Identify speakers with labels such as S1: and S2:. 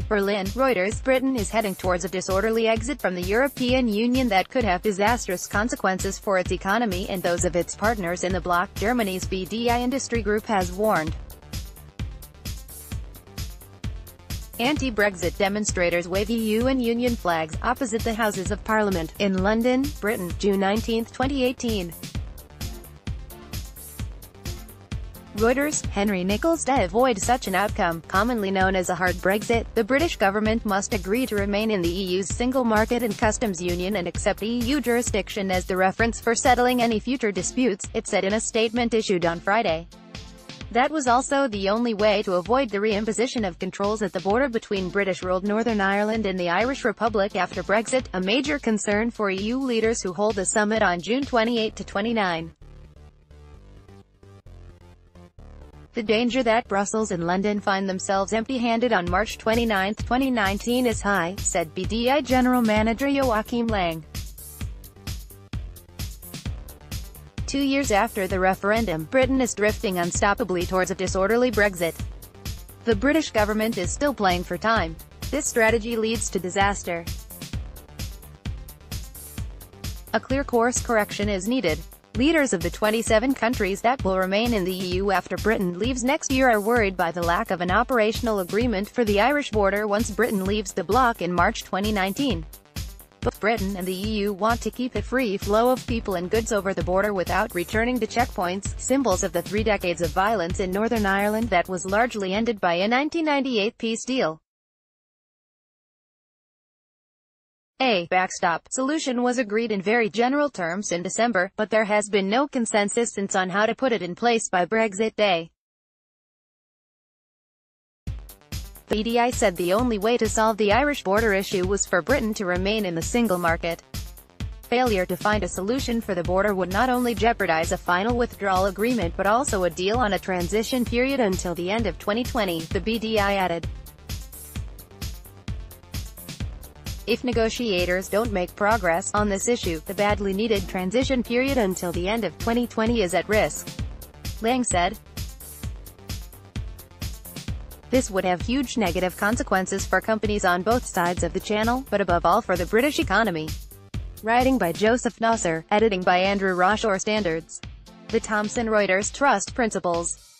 S1: Berlin, Reuters. Britain is heading towards a disorderly exit from the European Union that could have disastrous consequences for its economy and those of its partners in the bloc, Germany's BDI industry group has warned. Anti-Brexit demonstrators wave EU and Union flags opposite the Houses of Parliament in London, Britain, June 19, 2018. Reuters. Henry Nichols. To avoid such an outcome, commonly known as a hard Brexit, the British government must agree to remain in the EU's single market and customs union and accept EU jurisdiction as the reference for settling any future disputes, it said in a statement issued on Friday. That was also the only way to avoid the re-imposition of controls at the border between British-ruled Northern Ireland and the Irish Republic after Brexit, a major concern for EU leaders who hold a summit on June 28 to 29. The danger that Brussels and London find themselves empty-handed on March 29, 2019 is high, said BDI General Manager Joachim Lang. 2 years after the referendum, Britain is drifting unstoppably towards a disorderly Brexit. The British government is still playing for time. This strategy leads to disaster. A clear course correction is needed. Leaders of the 27 countries that will remain in the EU after Britain leaves next year are worried by the lack of an operational agreement for the Irish border once Britain leaves the bloc in March 2019. Both Britain and the EU want to keep a free flow of people and goods over the border without returning to checkpoints, symbols of the 3 decades of violence in Northern Ireland that was largely ended by a 1998 peace deal. A backstop solution was agreed in very general terms in December, but there has been no consensus since on how to put it in place by Brexit Day. The BDI said the only way to solve the Irish border issue was for Britain to remain in the single market. Failure to find a solution for the border would not only jeopardize a final withdrawal agreement but also a deal on a transition period until the end of 2020, the BDI added. If negotiators don't make progress on this issue, the badly needed transition period until the end of 2020 is at risk, Lang said. This would have huge negative consequences for companies on both sides of the channel, but above all for the British economy. Writing by Joseph Nasser, editing by Andrew Roshore. Standards. The Thomson Reuters Trust Principles.